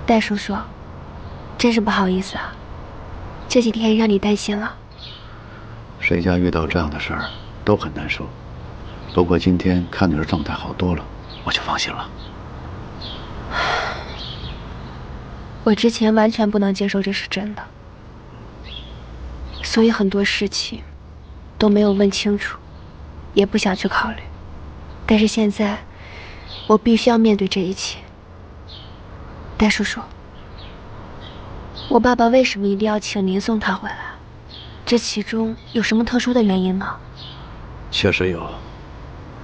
戴叔叔，真是不好意思啊，这几天让你担心了。谁家遇到这样的事儿都很难受，不过今天看女儿状态好多了，我就放心了。我之前完全不能接受这是真的，所以很多事情都没有问清楚，也不想去考虑。但是现在，我必须要面对这一切。戴叔叔，我爸爸为什么一定要请您送他回来？这其中有什么特殊的原因吗？确实有，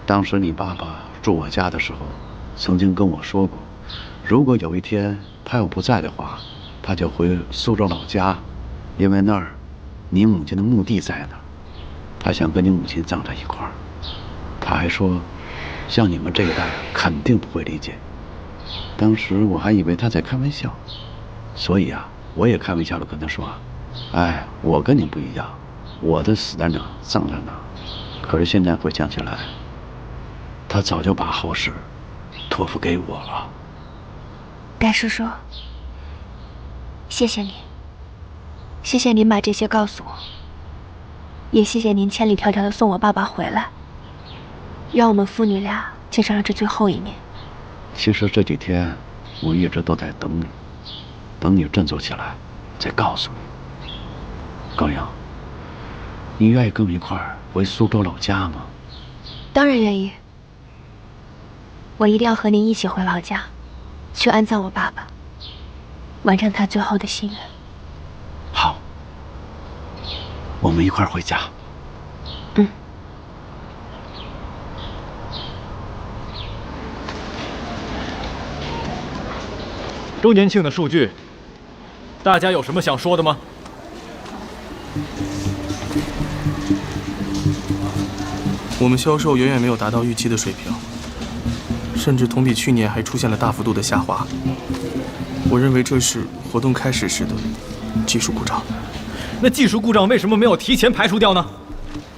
当时你爸爸住我家的时候，曾经跟我说过，如果有一天他要不在的话，他就回苏州老家，因为那儿你母亲的墓地在那儿，他想跟你母亲葬在一块儿。他还说，像你们这一代肯定不会理解。当时我还以为他在开玩笑，所以啊，我也开玩笑的跟他说，哎，我跟你不一样，我的死在哪葬在哪。可是现在回想起来，他早就把后事托付给我了。戴叔叔，谢谢你，谢谢您把这些告诉我，也谢谢您千里迢迢的送我爸爸回来，让我们父女俩见上了这最后一面。其实这几天我一直都在等你，等你振作起来再告诉你。高阳，你愿意跟我一块儿回苏州老家吗？当然愿意，我一定要和您一起回老家，去安葬我爸爸，完成他最后的心愿。好，我们一块儿回家。嗯。周年庆的数据，大家有什么想说的吗？我们销售远远没有达到预期的水平，甚至同比去年还出现了大幅度的下滑。我认为这是活动开始时的技术故障。那技术故障为什么没有提前排除掉呢？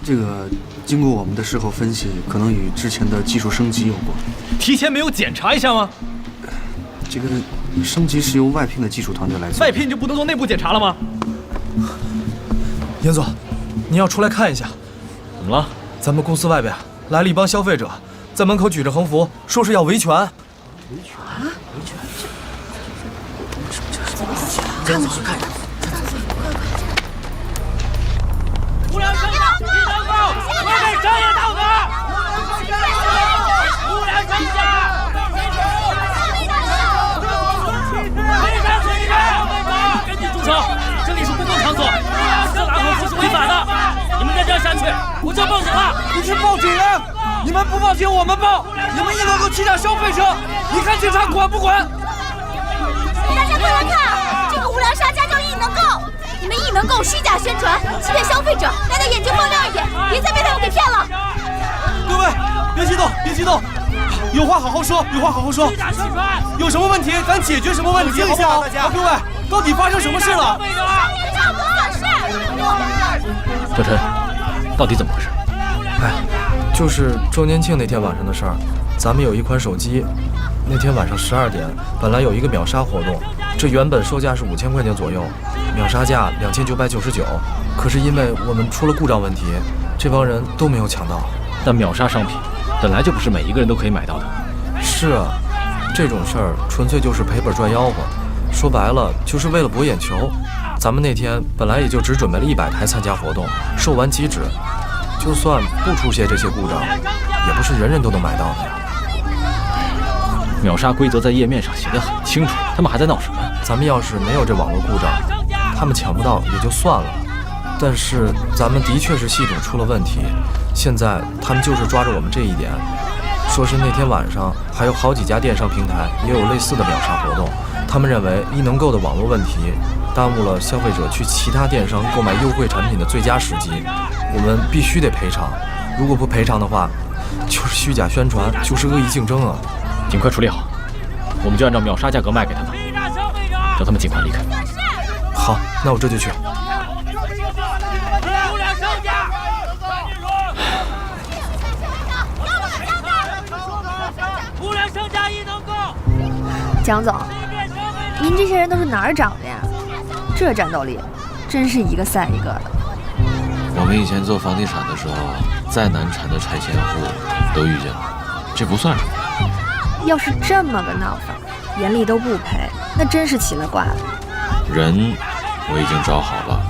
这个经过我们的事后分析，可能与之前的技术升级有关。提前没有检查一下吗？这个升级是由外聘的技术团队来做。外聘就不能做内部检查了吗？严总，你要出来看一下。怎么了？咱们公司外边来了一帮消费者，在门口举着横幅，说是要维权。维权？维权？什么叫怎么维权？看走看着。无良商家低能够，违背商业道德。无良商家。赶紧住手！这里是公共场所，这拉横幅是违法的。你们再这样下去，我就要报警了！你去报警啊！你们不报警，我们报！你们一能够欺诈消费者，你看警察管不管？大家快来看，这个无良商家叫易能购，你们易能购虚假宣传，欺骗消费者，大家眼睛放亮一点，别再被他们给骗了。各位，别激动，别激动，有话好好说，有话好好说。虚假宣传，有什么问题咱解决什么问题，好不好？大家，各位，到底发生什么事了？小陈，到底怎么回事？哎，就是周年庆那天晚上的事儿。咱们有一款手机，那天晚上12点，本来有一个秒杀活动，这原本售价是5000块钱左右，秒杀价2999，可是因为我们出了故障问题，这帮人都没有抢到。但秒杀商品本来就不是每一个人都可以买到的。是啊，这种事儿纯粹就是赔本赚吆喝，说白了就是为了博眼球。咱们那天本来也就只准备了100台参加活动，售完即止。就算不出现这些故障，也不是人人都能买到的呀。秒杀规则在页面上写得很清楚，他们还在闹什么？咱们要是没有这网络故障，他们抢不到也就算了。但是咱们的确是系统出了问题，现在他们就是抓着我们这一点，说是那天晚上还有好几家电商平台也有类似的秒杀活动，他们认为易能购的网络问题耽误了消费者去其他电商购买优惠产品的最佳时机，我们必须得赔偿。如果不赔偿的话，就是虚假宣传，就是恶意竞争啊！尽快处理好，我们就按照秒杀价格卖给他们，让他们尽快离开。好，那我这就去。蒋总，您这些人都是哪儿找的呀？这战斗力，真是一个赛一个的。我们以前做房地产的时候，再难缠的拆迁户都遇见了，这不算什么。要是这么个闹法，严厉都不赔，那真是奇了怪了。人我已经找好了，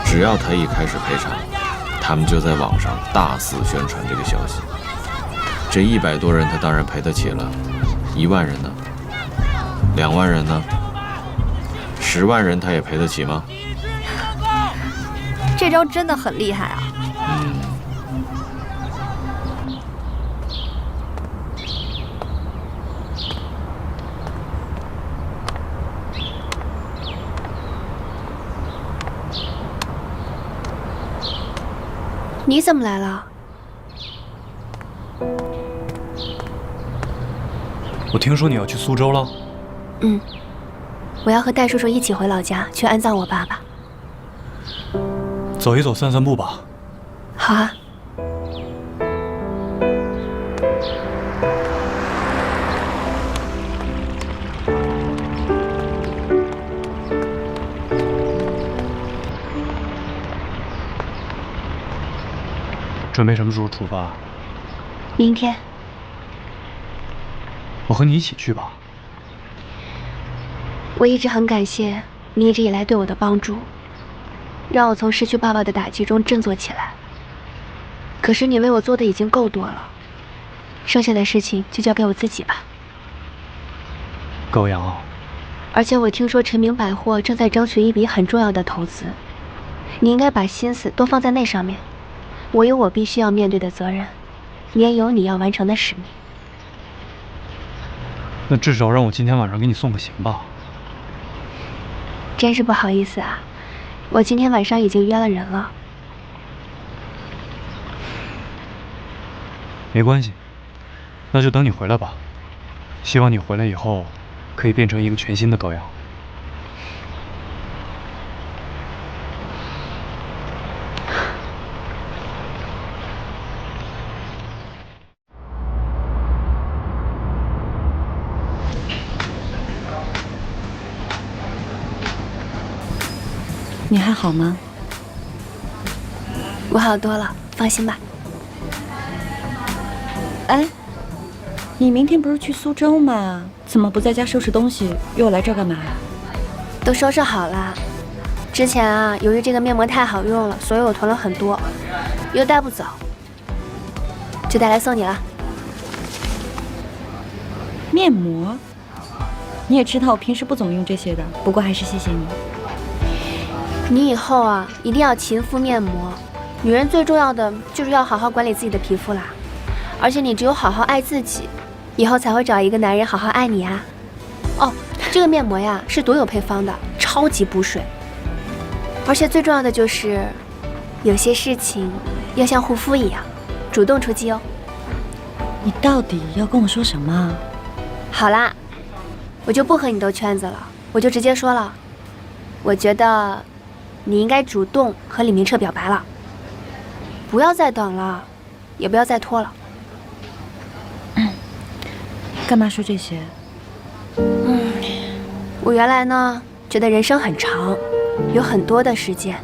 只要他一开始赔偿，他们就在网上大肆宣传这个消息。这100多人他当然赔得起了，1万人呢？2万人呢？10万人他也赔得起吗？这招真的很厉害啊！你怎么来了？我听说你要去苏州了。我要和戴叔叔一起回老家去安葬我爸爸。走一走，散散步吧。好啊。准备什么时候出发？明天。我和你一起去吧。我一直很感谢你一直以来对我的帮助，让我从失去爸爸的打击中振作起来。可是你为我做的已经够多了，剩下的事情就交给我自己吧。高阳，而且我听说陈明百货正在争取一笔很重要的投资，你应该把心思都放在那上面。我有我必须要面对的责任，你也有你要完成的使命。那至少让我今天晚上给你送个行吧。真是不好意思啊，我今天晚上已经约了人了。没关系，那就等你回来吧。希望你回来以后可以变成一个全新的高阳。你还好吗？我好多了，放心吧。哎，你明天不是去苏州吗？怎么不在家收拾东西，又来这儿干嘛？都收拾好了。之前啊，由于这个面膜太好用了，所以我囤了很多，又带不走，就带来送你了。面膜？你也知道我平时不怎么用这些的，不过还是谢谢你。你以后啊，一定要勤敷面膜。女人最重要的就是要好好管理自己的皮肤啦。而且你只有好好爱自己，以后才会找一个男人好好爱你啊。哦，这个面膜呀是独有配方的，超级补水。而且最重要的就是，有些事情要像护肤一样，主动出击哦。你到底要跟我说什么？好啦，我就不和你兜圈子了，我就直接说了，我觉得你应该主动和李明澈表白了，不要再等了，也不要再拖了。干嘛说这些？我原来呢觉得人生很长，有很多的时间，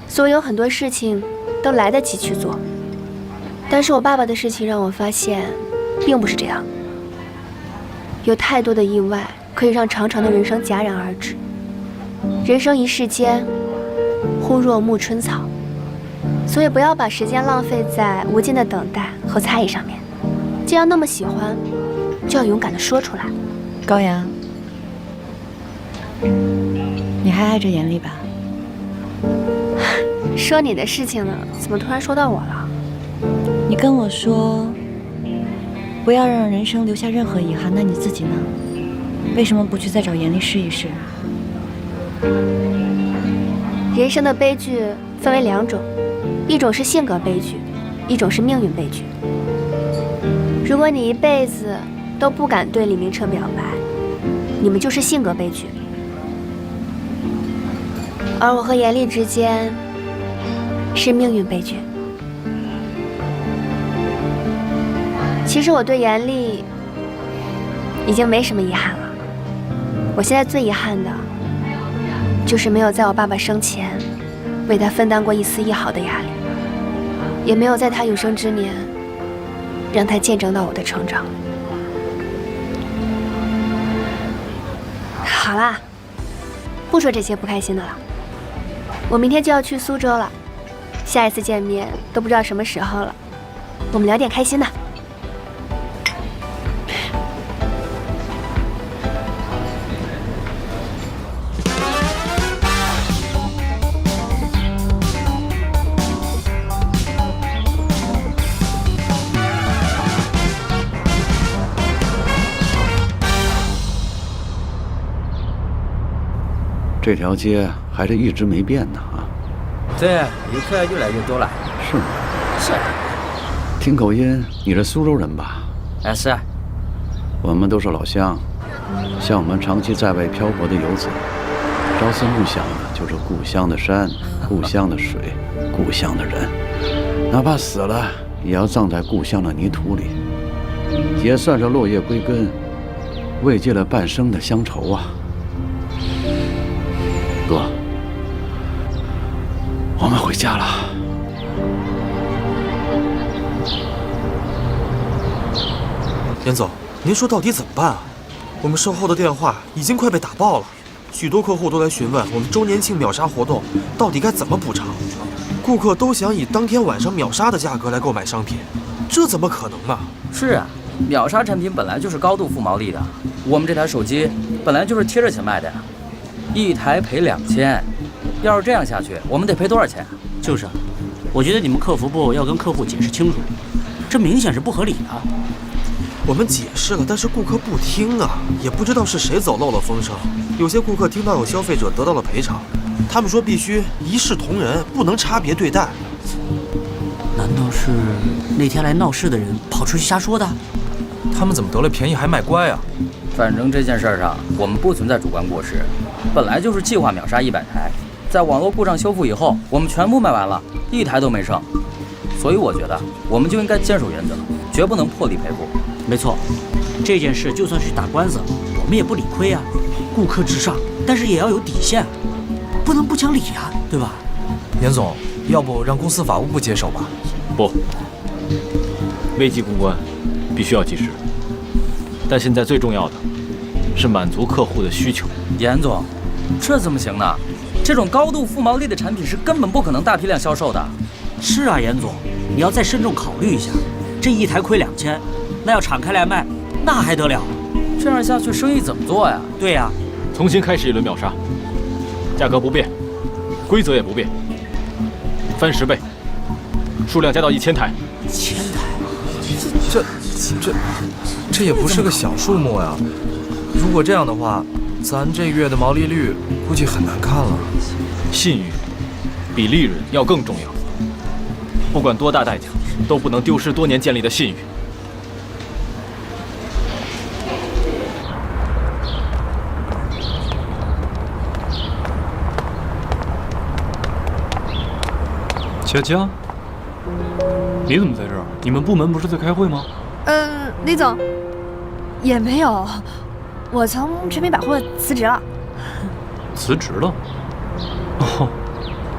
所以有很多事情都来得及去做。但是我爸爸的事情让我发现，并不是这样。有太多的意外可以让长长的人生戛然而止。人生一世间，忽若暮春草，所以不要把时间浪费在无尽的等待和猜疑上面。既然那么喜欢，就要勇敢地说出来。高阳，你还爱着严厉吧？说你的事情呢，怎么突然说到我了？你跟我说，不要让人生留下任何遗憾，那你自己呢？为什么不去再找严厉试一试？人生的悲剧分为2种，一种是性格悲剧，一种是命运悲剧。如果你一辈子都不敢对李明澈表白，你们就是性格悲剧。而我和严厉之间是命运悲剧。其实我对严厉已经没什么遗憾了，我现在最遗憾的，就是没有在我爸爸生前为他分担过一丝一毫的压力，也没有在他有生之年让他见证到我的成长。好啦，不说这些不开心的了。我明天就要去苏州了，下一次见面都不知道什么时候了。我们聊点开心的。这条街还是一直没变呢啊！对，游客越来越多了。是吗？是。听口音，你是苏州人吧？是啊。我们都是老乡，像我们长期在外漂泊的游子，朝思暮想的就是故乡的山、故乡的水、故乡的人，哪怕死了，也要葬在故乡的泥土里，也算是落叶归根，慰藉了半生的乡愁啊！哥，我们回家了。严总，您说到底怎么办啊？我们售后的电话已经快被打爆了，许多客户都来询问我们周年庆秒杀活动到底该怎么补偿。顾客都想以当天晚上秒杀的价格来购买商品，这怎么可能呢？是啊，秒杀产品本来就是高度负毛利的，我们这台手机本来就是贴着钱卖的呀。一台赔2000，要是这样下去，我们得赔多少钱？就是，我觉得你们客服部要跟客户解释清楚，这明显是不合理的。我们解释了，但是顾客不听啊，也不知道是谁走漏了风声。有些顾客听到有消费者得到了赔偿，他们说必须一视同仁，不能差别对待。难道是那天来闹事的人跑出去瞎说的？他们怎么得了便宜还卖乖啊？反正这件事上，我们不存在主观过失，本来就是计划秒杀100台，在网络故障修复以后，我们全部卖完了，一台都没剩。所以我觉得，我们就应该坚守原则，绝不能破例赔付。没错，这件事就算是打官司，我们也不理亏啊。顾客至上，但是也要有底线，不能不讲理啊，对吧？严总，要不让公司法务部接手吧？不，危机公关必须要及时。但现在最重要的是满足客户的需求。严总，这怎么行呢？这种高度负毛利的产品是根本不可能大批量销售的。是啊，严总，你要再慎重考虑一下。这一台亏2000，那要敞开来卖，那还得了？这样下去生意怎么做呀？对呀，重新开始一轮秒杀，价格不变，规则也不变，翻10倍，数量加到1000台。1000台？这也不是个小数目呀！如果这样的话，咱这月的毛利率估计很难看了。信誉比利润要更重要，不管多大代价，都不能丢失多年建立的信誉。佳佳，你怎么在这儿？你们部门不是在开会吗？李总，也没有，我从全民百货辞职了。辞职了？哦，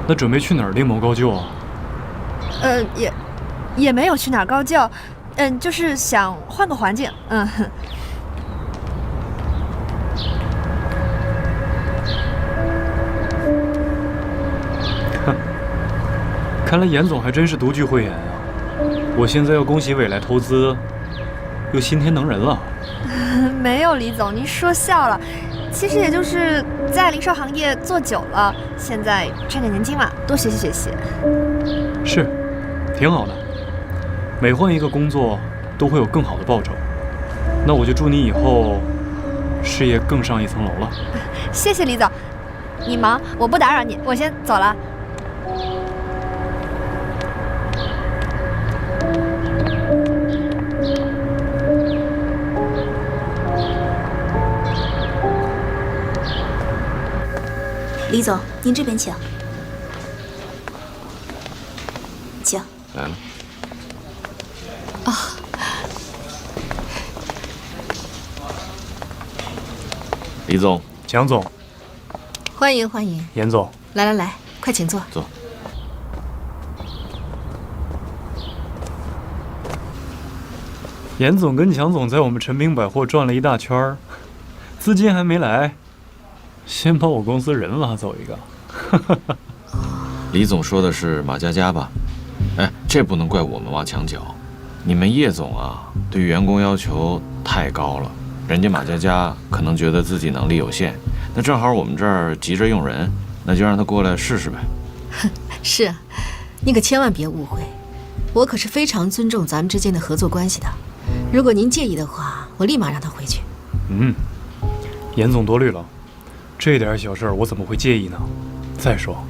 那准备去哪儿另谋高就啊？也没有去哪儿高就，就是想换个环境，看来严总还真是独具慧眼啊！我现在要恭喜未来投资又新添能人了。没有，李总，您说笑了。其实也就是在零售行业做久了，现在趁着年轻嘛，多学习学习。是，挺好的。每换一个工作，都会有更好的报酬。那我就祝你以后事业更上一层楼了。谢谢李总，你忙，我不打扰你，我先走了。李总，您这边请。请。来了。啊。李李总，蒋总，欢迎欢迎，严总，来来来，快请坐。坐。严总跟蒋总在我们陈平百货转了一大圈儿，资金还没来，先把我公司人拉走一个。李总说的是马佳佳吧？哎，这不能怪我们挖墙脚，你们叶总啊，对员工要求太高了。人家马佳佳可能觉得自己能力有限，那正好我们这儿急着用人，那就让他过来试试呗。是啊，你可千万别误会，我可是非常尊重咱们之间的合作关系的。如果您介意的话，我立马让他回去。严总多虑了，这点小事儿我怎么会介意呢？再说，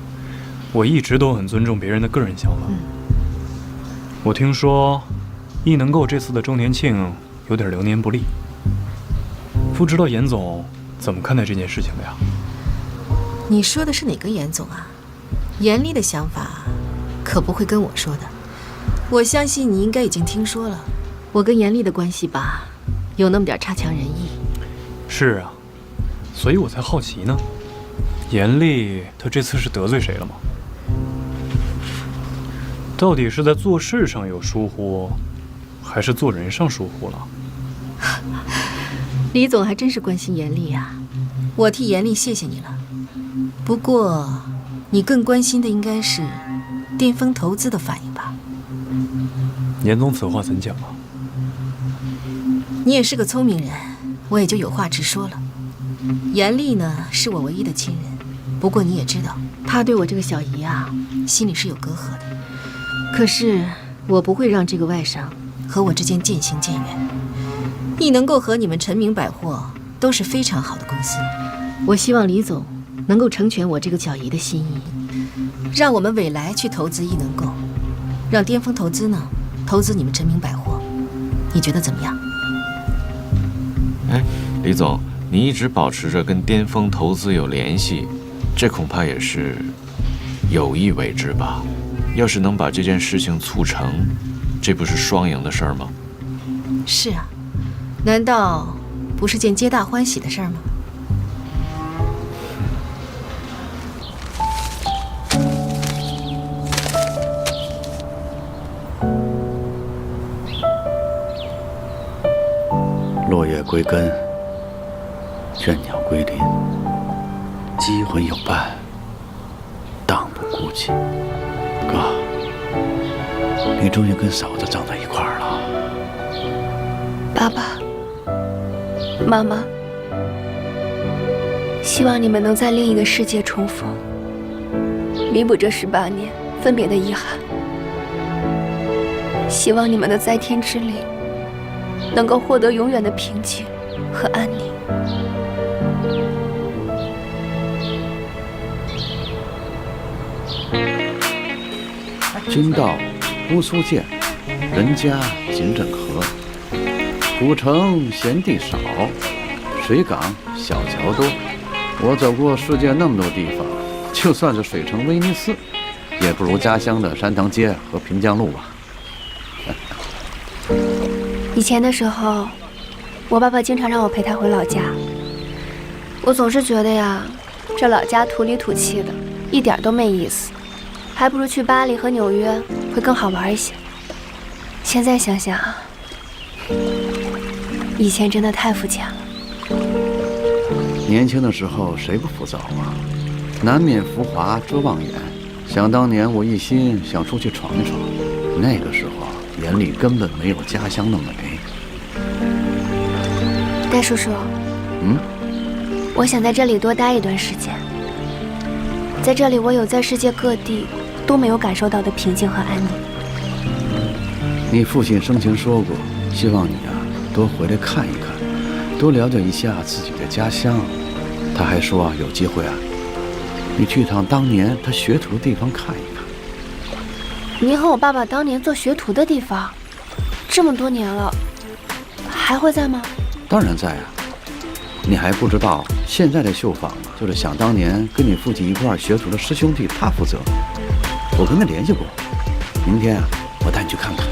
我一直都很尊重别人的个人想法。我听说，艺能购这次的周年庆有点流年不利，不知道严总怎么看待这件事情的呀？你说的是哪个严总啊？严厉的想法可不会跟我说的。我相信你应该已经听说了，我跟严厉的关系吧，有那么点差强人意。是啊，所以我才好奇呢。严厉他这次是得罪谁了吗？到底是在做事上有疏忽，还是做人上疏忽了？李总还真是关心严厉啊，我替严厉谢谢你了。不过，你更关心的应该是巅峰投资的反应吧？严总此话怎讲啊？你也是个聪明人，我也就有话直说了。严厉呢，是我唯一的亲人，不过你也知道，他对我这个小姨啊，心里是有隔阂的。可是我不会让这个外甥和我之间渐行渐远。艺能购和你们陈明百货都是非常好的公司，我希望李总能够成全我这个小姨的心意，让我们未来去投资艺能购，让巅峰投资呢投资你们陈明百货，你觉得怎么样？哎，李总，你一直保持着跟巅峰投资有联系，这恐怕也是有意为之吧？要是能把这件事情促成，这不是双赢的事儿吗？是啊，难道不是件皆大欢喜的事儿吗？落叶归根，倦鸟归林，鸡魂有伴，当不孤寂。哥，你终于跟嫂子长在一块儿了。爸爸妈妈，希望你们能在另一个世界重逢，弥补这18年分别的遗憾。希望你们的在天之灵能够获得永远的平静和安宁。君道乌苏见，人家井枕河。古城闲地少，水港小桥多。我走过世界那么多地方，就算是水城威尼斯，也不如家乡的山塘街和平江路吧。以前的时候，我爸爸经常让我陪他回老家。我总是觉得呀，这老家土里土气的，一点都没意思，还不如去巴黎和纽约会更好玩一些。现在想想啊，以前真的太肤浅了。年轻的时候谁不浮躁啊？难免浮华遮望眼。想当年我一心想出去闯一闯，那个时候眼里根本没有家乡的美。戴叔叔，我想在这里多待一段时间。在这里，我有在世界各地都没有感受到的平静和安宁。你父亲生前说过，希望你啊多回来看一看，多了解一下自己的家乡。他还说啊，有机会啊，你去趟当年他学徒的地方看一看。您和我爸爸当年做学徒的地方，这么多年了，还会在吗？当然在啊。你还不知道，现在的绣坊就是想当年跟你父亲一块儿学徒的师兄弟他负责。我跟他联系过，明天啊，我带你去看看。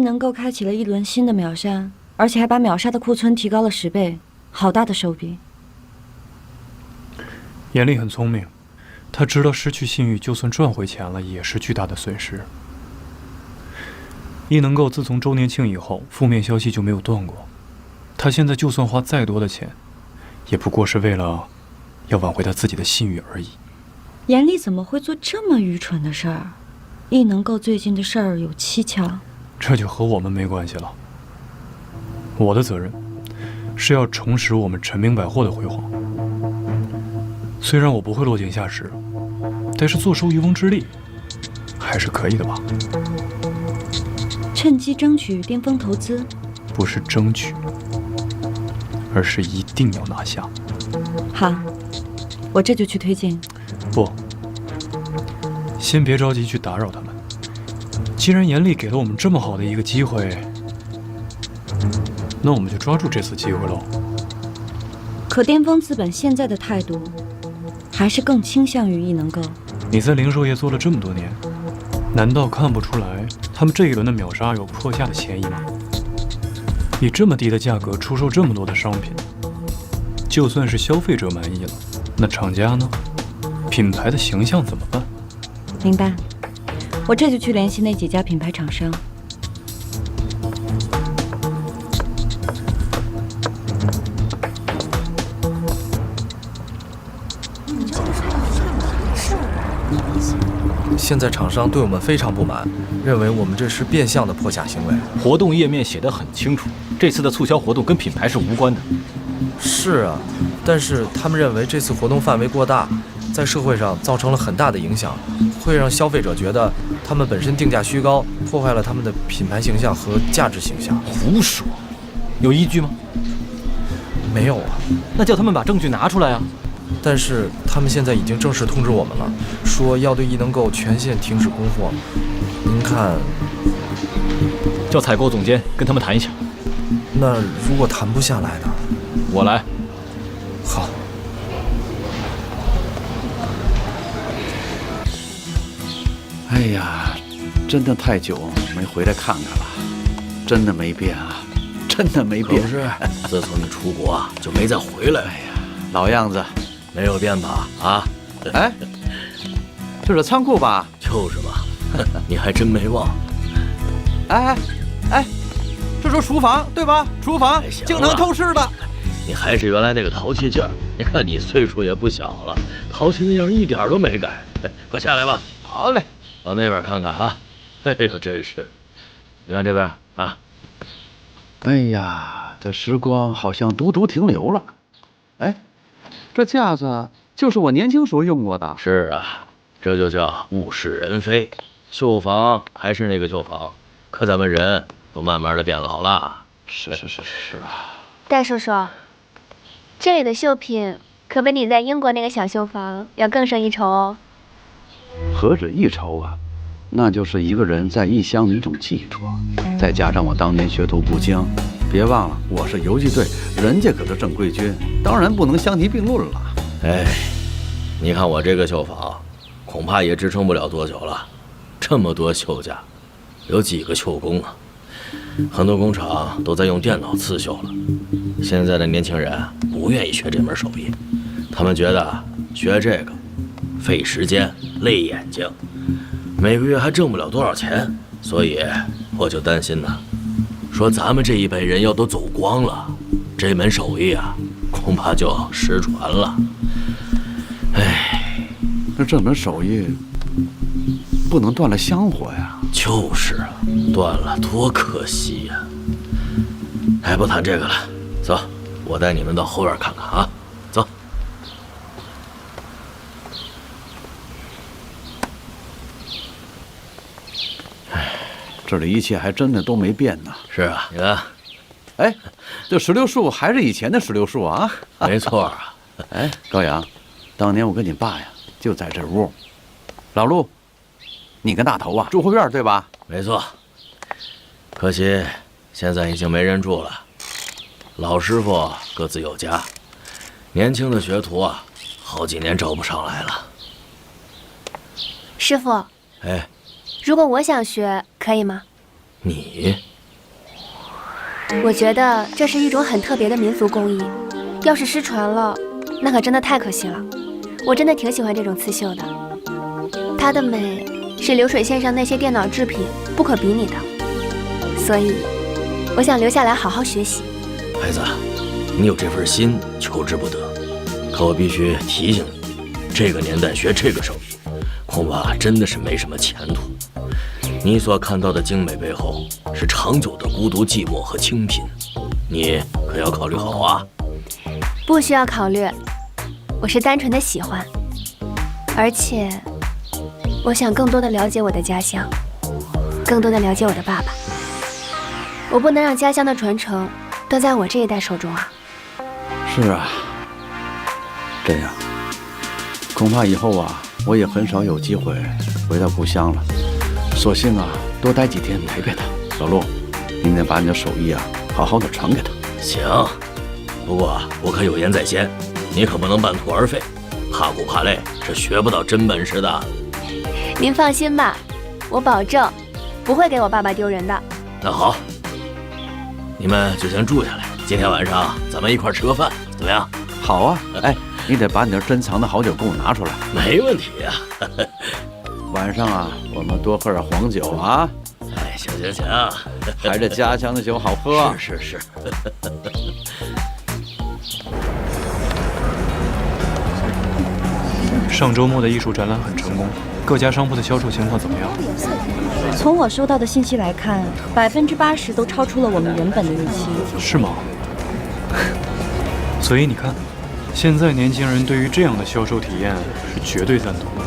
能够开启了一轮新的秒杀，而且还把秒杀的库存提高了10倍，好大的手笔。严厉很聪明，他知道失去信誉，就算赚回钱了，也是巨大的损失。易能够自从周年庆以后，负面消息就没有断过。他现在就算花再多的钱，也不过是为了要挽回他自己的信誉而已。严厉怎么会做这么愚蠢的事儿？易能够最近的事儿有蹊跷，这就和我们没关系了。我的责任是要重拾我们陈明百货的辉煌。虽然我不会落井下石，但是坐收渔翁之利还是可以的吧？趁机争取巅峰投资，不是争取，而是一定要拿下。好，我这就去推进。不，先别着急去打扰他们。既然严厉给了我们这么好的一个机会，那我们就抓住这次机会喽。可巅峰资本现在的态度，还是更倾向于易能够。你在零售业做了这么多年，难道看不出来他们这一轮的秒杀有破价的嫌疑吗？以这么低的价格出售这么多的商品，就算是消费者满意了，那厂家呢？品牌的形象怎么办？明白，我这就去联系那几家品牌厂商。现在厂商对我们非常不满，认为我们这是变相的破价行为。活动页面写得很清楚，这次的促销活动跟品牌是无关的。是啊，但是他们认为这次活动范围过大，在社会上造成了很大的影响，会让消费者觉得他们本身定价虚高，破坏了他们的品牌形象和价值形象。胡说，有依据吗？没有啊。那叫他们把证据拿出来啊。但是他们现在已经正式通知我们了，说要对易能够全线停止供货。您看，叫采购总监跟他们谈一下。那如果谈不下来呢？我来。好。哎呀，真的太久没回来看看了，真的没变啊，真的没变。可不是，自从你出国啊，就没再回来。哎呀，老样子。没有变吧？啊？哎，这是仓库吧？就是吧，你还真没忘。哎，这是厨房对吧？厨房经常偷吃的。你还是原来那个淘气劲儿。你看你岁数也不小了，淘气那样一点都没改。快下来吧。好嘞，往那边看看啊。哎呦，真是。你看这边啊。哎呀，这时光好像独独停留了。哎。这架子就是我年轻时候用过的。是啊，这就叫物是人非。绣房还是那个绣房，可咱们人都慢慢的变老了。是啊。戴叔叔，这里的绣品可比你在英国那个小绣房要更胜一筹哦。何止一筹啊，那就是一个人在异乡的一种寄托。再加上我当年学徒不精，别忘了我是游击队，人家可是正规军，当然不能相提并论了。哎，你看我这个绣坊，恐怕也支撑不了多久了。这么多绣家，有几个绣工啊？很多工厂都在用电脑刺绣了。现在的年轻人不愿意学这门手艺，他们觉得学这个费时间、累眼睛，每个月还挣不了多少钱，所以我就担心呢。说咱们这一辈人要都走光了，这门手艺啊，恐怕就失传了。哎，那这门手艺不能断了香火呀。就是啊，断了多可惜呀。哎，不谈这个了，走，我带你们到后院看看啊，走。这里一切还真的都没变呢。是啊，你看，哎，这石榴树还是以前的石榴树啊。没错啊。哎，高阳，当年我跟你爸呀就在这屋。老陆，你跟大头啊住后院对吧？没错。可惜现在已经没人住了，老师傅各自有家，年轻的学徒啊，好几年招不上来了。师傅，哎，如果我想学，可以吗？你我觉得这是一种很特别的民俗工艺，要是失传了，那可真的太可惜了。我真的挺喜欢这种刺绣的，它的美是流水线上那些电脑制品不可比拟的，所以我想留下来好好学习。孩子，你有这份心，求之不得。可我必须提醒你，这个年代学这个手艺，恐怕真的是没什么前途。你所看到的精美背后，是长久的孤独、寂寞和清贫，你可要考虑好啊！不需要考虑，我是单纯的喜欢，而且我想更多的了解我的家乡，更多的了解我的爸爸。我不能让家乡的传承都在我这一代手中啊！是啊，这样，恐怕以后啊，我也很少有机会回到故乡了。索性啊，多待几天陪陪他。小陆，明天把你的手艺啊，好好的传给他。行，不过我可有言在先，你可不能半途而废，怕苦怕累是学不到真本事的。您放心吧，我保证不会给我爸爸丢人的。那好，你们就先住下来，今天晚上咱们一块吃个饭，怎么样？好啊，哎，你得把你那珍藏的好酒给我拿出来。没问题呀。晚上啊，我们多喝点黄酒啊。哎，行，还是家乡的酒好喝。是。上周末的艺术展览很成功，各家商铺的销售情况怎么样？从我收到的信息来看，80%都超出了我们原本的预期。是吗？所以你看，现在年轻人对于这样的销售体验是绝对赞同的，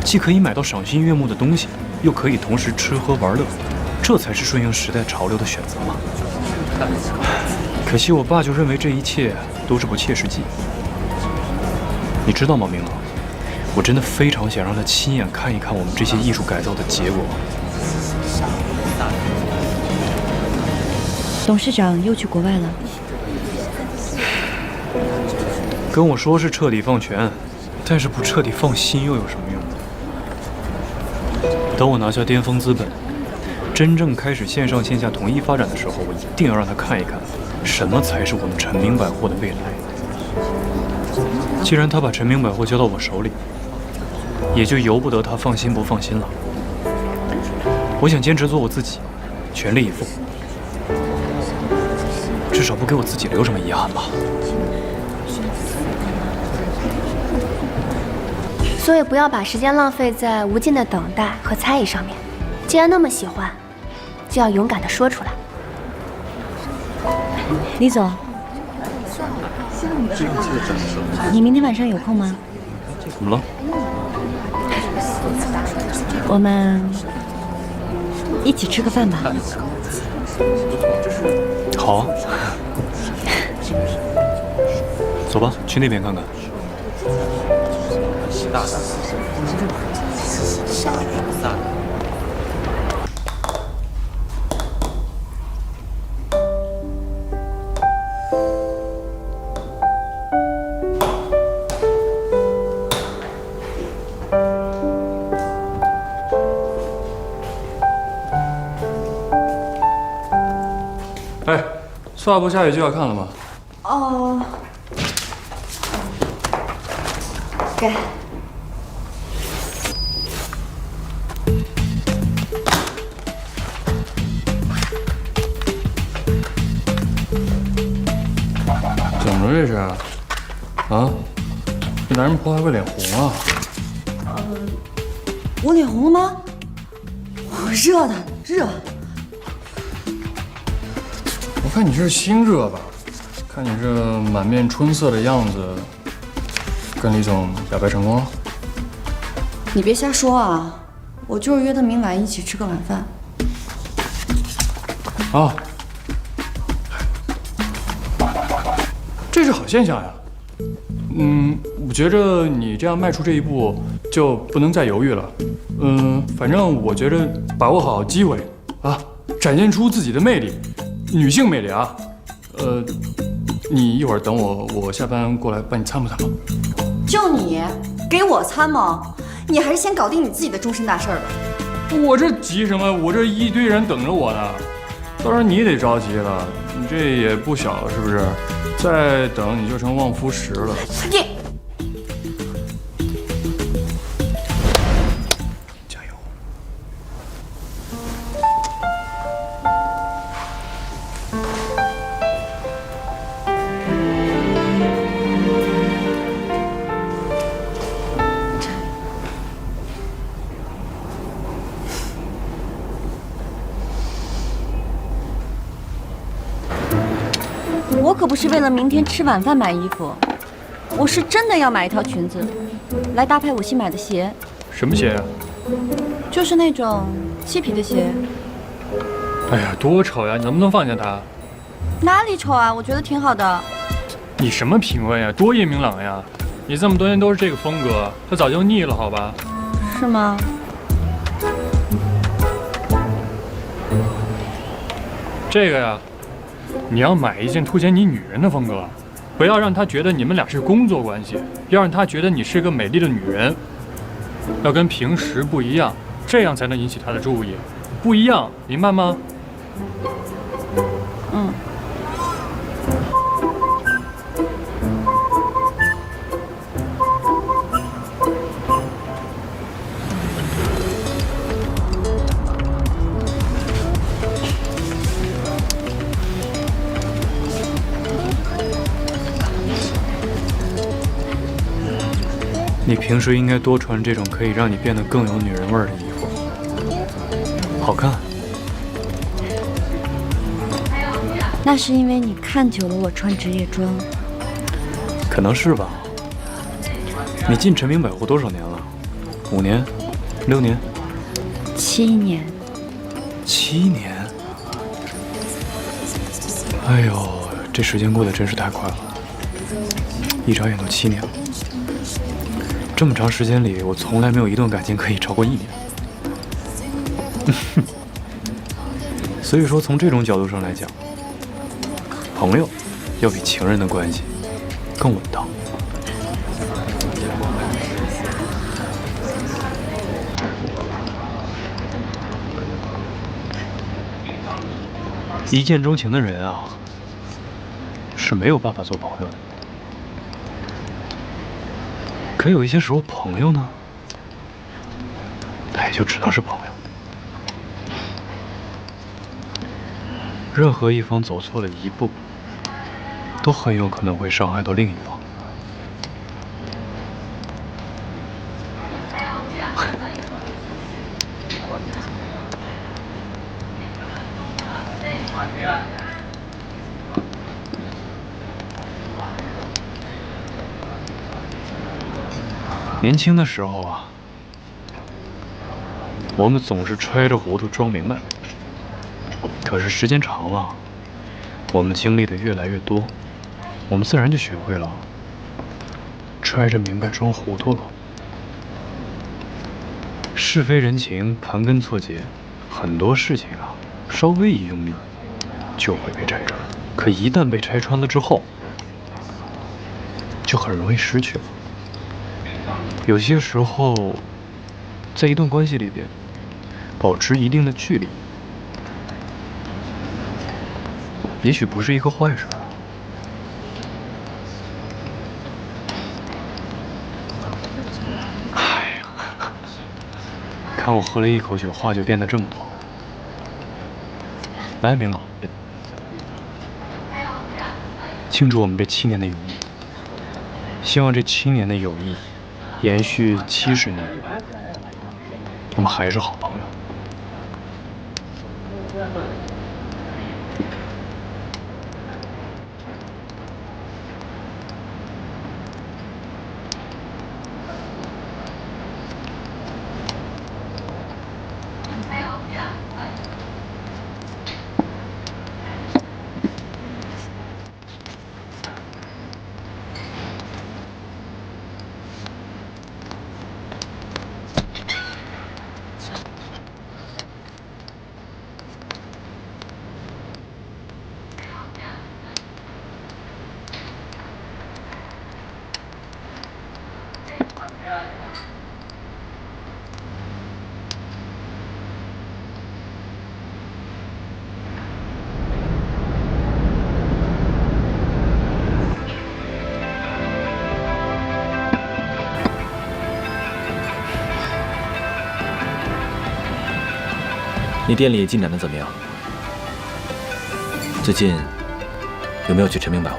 既可以买到赏心悦目的东西，又可以同时吃喝玩乐，这才是顺应时代潮流的选择嘛。可惜我爸就认为这一切都是不切实际。你知道吗，明朗？我真的非常想让他亲眼看一看我们这些艺术改造的结果。董事长又去国外了，跟我说是彻底放权，但是不彻底放心又有什么用？等我拿下巅峰资本，真正开始线上线下统一发展的时候，我一定要让他看一看，什么才是我们陈明百货的未来。既然他把陈明百货交到我手里，也就由不得他放心不放心了。我想坚持做我自己，全力以赴，至少不给我自己留什么遗憾吧。所以不要把时间浪费在无尽的等待和猜疑上面。既然那么喜欢，就要勇敢地说出来。李总，你明天晚上有空吗？怎么了？我们一起吃个饭吧。好啊，走吧，去那边看看。哎，下部下雨就要看了吗？哦，给。怎么了这是？啊？这男人婆还会脸红啊？我脸红了吗？我热的热。我看你是心热吧？看你这满面春色的样子，跟李总表白成功了？你别瞎说啊！我就是约他明晚一起吃个晚饭。啊，这是好现象呀。我觉着你这样迈出这一步就不能再犹豫了。反正我觉着把握好机会啊，展现出自己的魅力，女性魅力啊。你一会儿等我下班过来帮你参谋参谋。就你给我参谋，你还是先搞定你自己的终身大事吧。我这急什么？我这一堆人等着我呢。到时候你得着急了，你这也不小是不是？再等你就成望夫石了。你。 我可不是为了明天吃晚饭买衣服，我是真的要买一条裙子，来搭配我新买的鞋。什么鞋呀？就是那种漆皮的鞋。哎呀，多丑呀！你能不能放下它？哪里丑啊？我觉得挺好的。你什么品味呀？多叶明朗呀！你这么多年都是这个风格，它早就腻了，好吧？是吗？这个呀。 你要买一件凸显你女人的风格，不要让她觉得你们俩是工作关系，要让她觉得你是个美丽的女人，要跟平时不一样，这样才能引起她的注意。不一样，明白吗？嗯。你平时应该多穿这种可以让你变得更有女人味儿的衣服，好看。那是因为你看久了我穿职业装。可能是吧。你进陈明百货多少年了？5年？6年？7年。7年？哎呦，这时间过得真是太快了，一眨眼都7年了。 这么长时间里，我从来没有一段感情可以超过1年。所以说，从这种角度上来讲，朋友要比情人的关系更稳当。一见钟情的人啊，是没有办法做朋友的。 可有一些时候，朋友呢，他也就只能是朋友。任何一方走错了一步，都很有可能会伤害到另一方。年轻的时候啊，我们总是揣着糊涂装明白。可是时间长了，我们经历的越来越多，我们自然就学会了揣着明白装糊涂了。是非人情，盘根错节，很多事情啊，稍微一用力就会被拆穿。可一旦被拆穿了之后，就很容易失去了。 有些时候，在一段关系里边，保持一定的距离，也许不是一个坏事。哎呀，看我喝了一口酒，话就变得这么多。来，明老，庆祝我们这7年的友谊，希望这7年的友谊。 延续70年，我们还是好朋友。你店里进展的怎么样？最近有没有去陈明百货？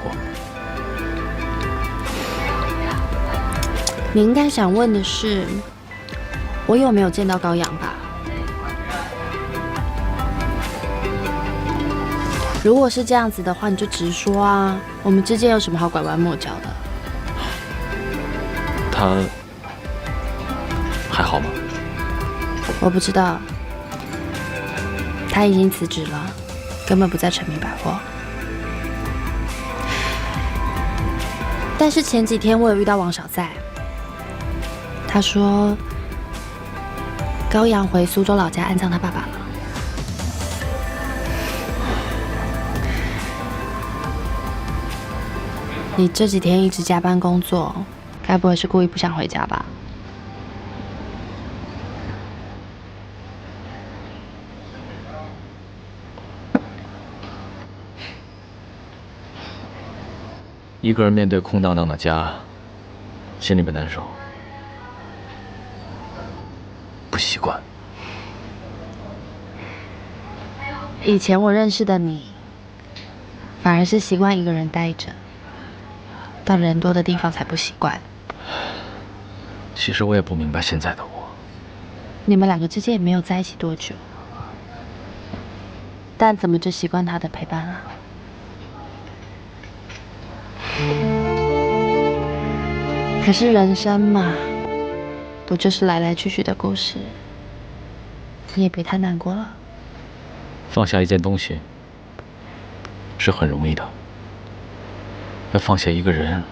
你应该想问的是，我有没有见到高阳吧？如果是这样子的话，你就直说啊，我们之间有什么好拐弯抹角的？他还好吗？我不知道，他已经辞职了，根本不在陈明百货。但是前几天我有遇到王小在，他说高阳回苏州老家安葬他爸爸了。你这几天一直加班工作，该不会是故意不想回家吧？一个人面对空荡荡的家，心里边难受，不习惯。以前我认识的你，反而是习惯一个人待着，到人多的地方才不习惯。其实我也不明白现在的我。你们两个之间也没有在一起多久，但怎么就习惯他的陪伴啊？可是人生嘛，不就是来来去去的故事？你也别太难过了。放下一件东西是很容易的，要放下一个人，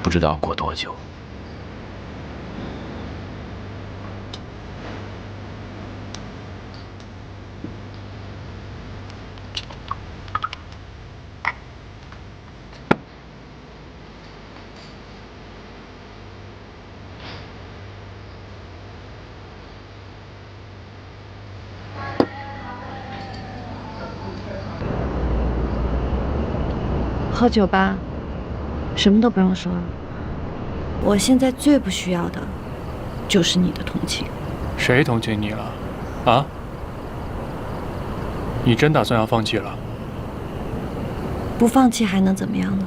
不知道要过多久。喝酒吧，什么都不用说了。我现在最不需要的，就是你的同情。谁同情你了？啊？你真打算要放弃了？不放弃还能怎么样呢？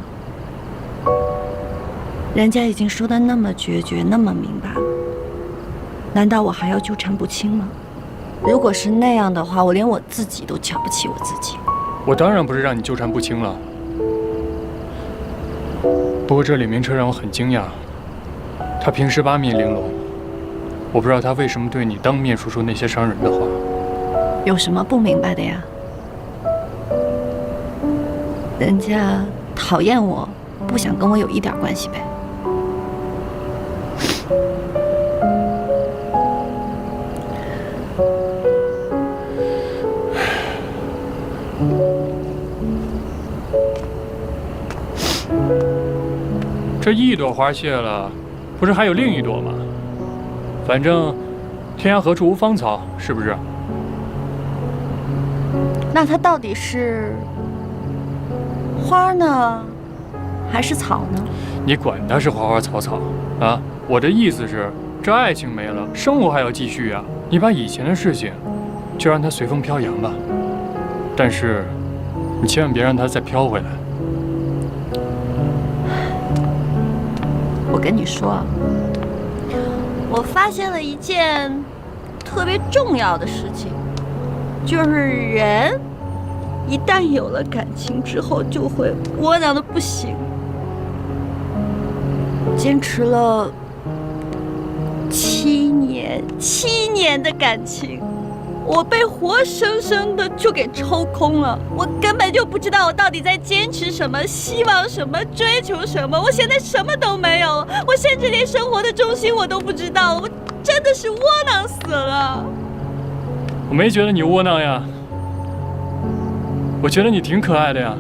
人家已经说得那么决绝，那么明白了，难道我还要纠缠不清吗？如果是那样的话，我连我自己都瞧不起我自己。我当然不是让你纠缠不清了。不过这李明车让我很惊讶，他平时八面玲珑，我不知道他为什么对你当面说出那些伤人的话。有什么不明白的呀？人家讨厌我，不想跟我有一点关系呗。这一朵花谢了，不是还有另一朵吗？反正天涯何处无芳草，是不是？那它到底是花呢，还是草呢？你管它是花花草草啊！我的意思是，这爱情没了，生活还要继续啊！你把以前的事情，就让它随风飘扬吧。但是，你千万别让它再飘回来。我跟你说，我发现了一件特别重要的事情，就是人一旦有了感情之后，就会窝囊的不行。坚持了7年的感情，我被活生生的就给抽空了。我根本就不知道我到底在坚持什么，希望什么，追求什么。我现在什么都没有了，我甚至连生活的重心我都不知道了。我真的是窝囊死了。我没觉得你窝囊呀，我觉得你挺可爱的呀。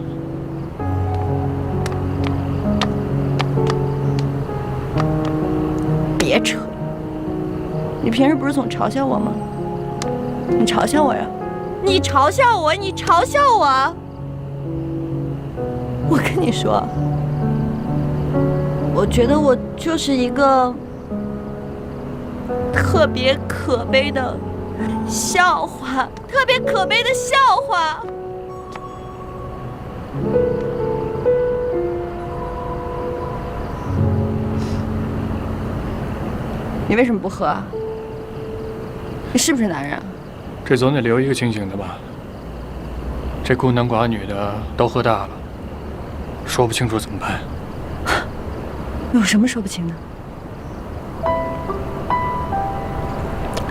别扯！你平时不是总嘲笑我吗？你嘲笑我呀！你嘲笑我！你嘲笑我！我跟你说，我觉得我就是一个特别可悲的笑话，特别可悲的笑话。你为什么不喝啊？你是不是男人啊？这总得留一个清醒的吧？这孤男寡女的都喝大了，说不清楚怎么办？有什么说不清的？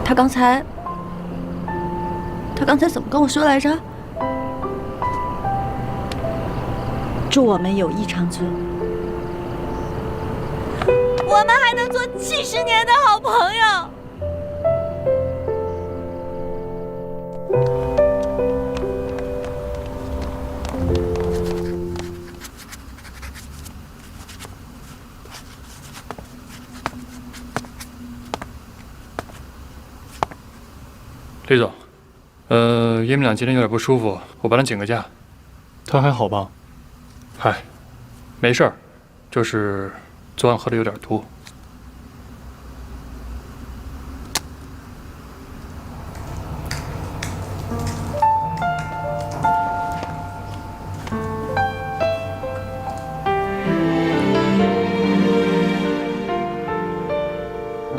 他刚才怎么跟我说来着？祝我们友谊长存，我们还能做70年的好朋友。李总，爷们俩今天有点不舒服，我帮他请个假。他还好吧？嗨，没事儿，就是昨晚喝的有点多。